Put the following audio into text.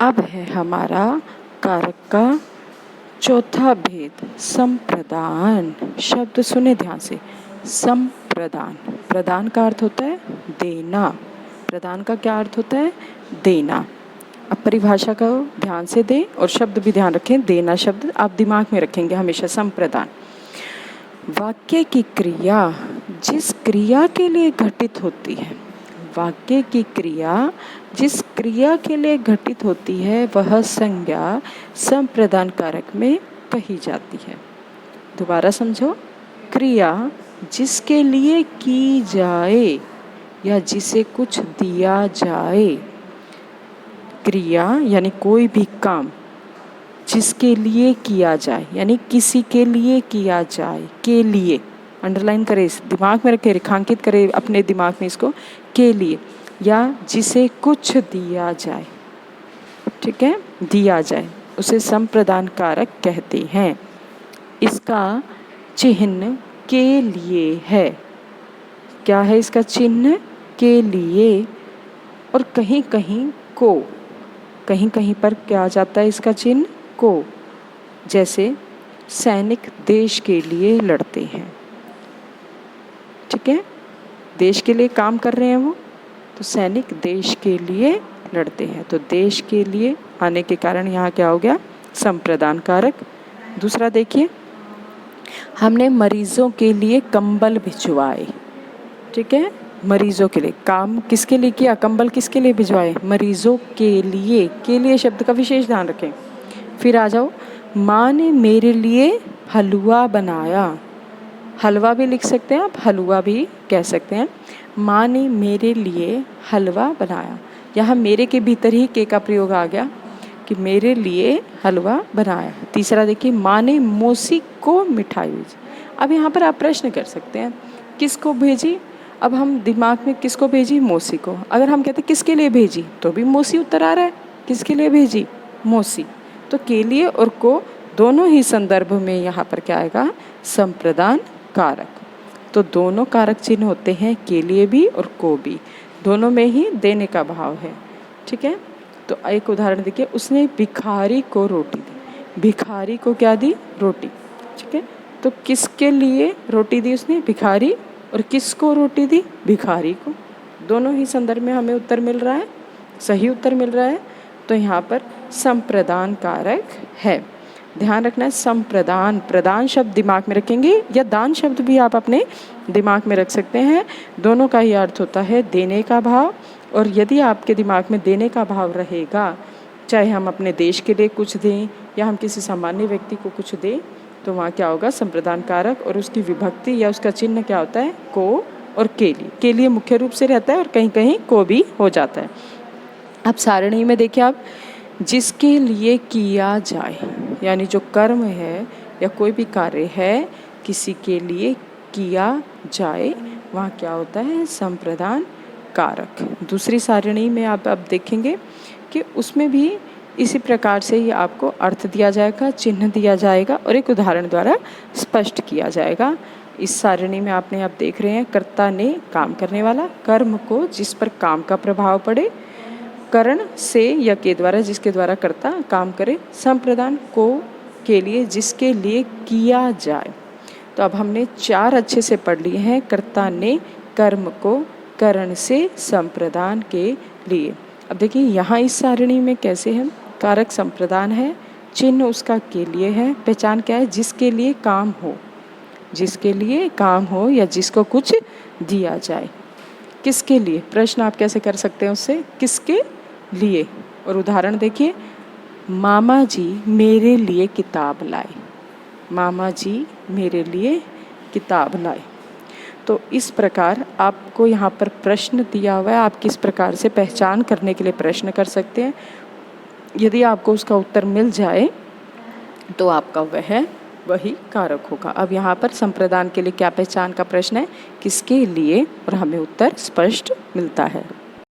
अब है हमारा कारक का चौथा भेद, संप्रदान। शब्द सुने ध्यान से, संप्रदान। प्रदान का अर्थ होता है देना, प्रदान का क्या अर्थ होता है? देना। अब परिभाषा को ध्यान से दें और शब्द भी ध्यान रखें। देना शब्द आप दिमाग में रखेंगे हमेशा। संप्रदान, वाक्य की क्रिया जिस क्रिया के लिए घटित होती है, वाक्य की क्रिया जिस क्रिया के लिए घटित होती है वह संज्ञा संप्रदान कारक में कही जाती है। दोबारा समझो, क्रिया जिसके लिए की जाए या जिसे कुछ दिया जाए, क्रिया यानी कोई भी काम जिसके लिए किया जाए, यानी किसी के लिए किया जाए, के लिए अंडरलाइन करें, दिमाग में रखें, रेखांकित करें अपने दिमाग में इसको, के लिए, या जिसे कुछ दिया जाए, ठीक है, दिया जाए, उसे संप्रदान कारक कहते हैं। इसका चिन्ह के लिए है। क्या है इसका चिन्ह? के लिए। और कहीं कहीं को, कहीं कहीं पर क्या आ जाता है इसका चिन्ह? को। जैसे सैनिक देश के लिए लड़ते हैं, ठीक है, देश के लिए काम कर रहे हैं वो, तो सैनिक देश के लिए लड़ते हैं, तो देश के लिए आने के कारण यहाँ क्या हो गया? संप्रदान कारक। दूसरा देखिए, हमने मरीजों के लिए कंबल भिजवाए, ठीक है, मरीजों के लिए। काम किसके लिए किया? कंबल किसके लिए भिजवाए? मरीजों के लिए। के लिए शब्द का विशेष ध्यान रखें। फिर आ जाओ, माँ ने मेरे लिए हलवा बनाया। हलवा भी लिख सकते हैं आप, हलवा भी कह सकते हैं। माँ ने मेरे लिए हलवा बनाया। यहाँ मेरे के भीतर ही के का प्रयोग आ गया कि मेरे लिए हलवा बनाया। तीसरा देखिए, माँ ने मौसी को मिठाई भेजी। अब यहाँ पर आप प्रश्न कर सकते हैं, किसको भेजी? अब हम दिमाग में किसको भेजी? मौसी को। अगर हम कहते किसके लिए भेजी, तो भी मौसी उत्तर आ रहा है। किसके लिए भेजी? मौसी। तो के लिए और को दोनों ही संदर्भ में यहाँ पर क्या आएगा? संप्रदान कारक। तो दोनों कारक चिन्ह होते हैं, के लिए भी और को भी, दोनों में ही देने का भाव है, ठीक है। तो एक उदाहरण देखिए, उसने भिखारी को रोटी दी। भिखारी को क्या दी? रोटी, ठीक है। तो किसके लिए रोटी दी उसने? भिखारी। और किसको रोटी दी? भिखारी को। दोनों ही संदर्भ में हमें उत्तर मिल रहा है, सही उत्तर मिल रहा है। तो यहाँ पर संप्रदान कारक है। ध्यान रखना है, संप्रदान, प्रदान शब्द दिमाग में रखेंगे, या दान शब्द भी आप अपने दिमाग में रख सकते हैं। दोनों का ही अर्थ होता है देने का भाव। और यदि आपके दिमाग में देने का भाव रहेगा, चाहे हम अपने देश के लिए कुछ दें या हम किसी सामान्य व्यक्ति को कुछ दें, तो वहाँ क्या होगा? संप्रदान कारक। और उसकी विभक्ति या उसका चिन्ह क्या होता है? को और के लिए। के लिए मुख्य रूप से रहता है और कहीं कहीं को भी हो जाता है। अब सारणी में देखिए आप, जिसके लिए किया जाए, यानी जो कर्म है या कोई भी कार्य है किसी के लिए किया जाए, वहाँ क्या होता है? संप्रदान कारक। दूसरी सारणी में आप अब देखेंगे कि उसमें भी इसी प्रकार से ही आपको अर्थ दिया जाएगा, चिन्ह दिया जाएगा और एक उदाहरण द्वारा स्पष्ट किया जाएगा। इस सारणी में आपने आप देख रहे हैं, कर्ता ने काम करने वाला, कर्म को जिस पर काम का प्रभाव पड़े, करण से या के द्वारा जिसके द्वारा कर्ता काम करे, संप्रदान को के लिए जिसके लिए किया जाए। तो अब हमने 4 अच्छे से पढ़ लिए हैं। कर्ता ने कर्म को, करण से, संप्रदान के लिए। अब देखिए यहाँ इस सारणी में कैसे है? कारक संप्रदान है, चिन्ह उसका के लिए है, पहचान क्या है? जिसके लिए काम हो, जिसके लिए काम हो या जिसको कुछ दिया जाए। किसके लिए? प्रश्न आप कैसे कर सकते हैं उससे? किसके लिए? और उदाहरण देखिए, मामा जी मेरे लिए किताब लाए। मामा जी मेरे लिए किताब लाए। तो इस प्रकार आपको यहाँ पर प्रश्न दिया हुआ है, आप किस प्रकार से पहचान करने के लिए प्रश्न कर सकते हैं। यदि आपको उसका उत्तर मिल जाए तो आपका वही कारक होगा। अब यहाँ पर संप्रदान के लिए क्या पहचान का प्रश्न है? किसके लिए, और हमें उत्तर स्पष्ट मिलता है।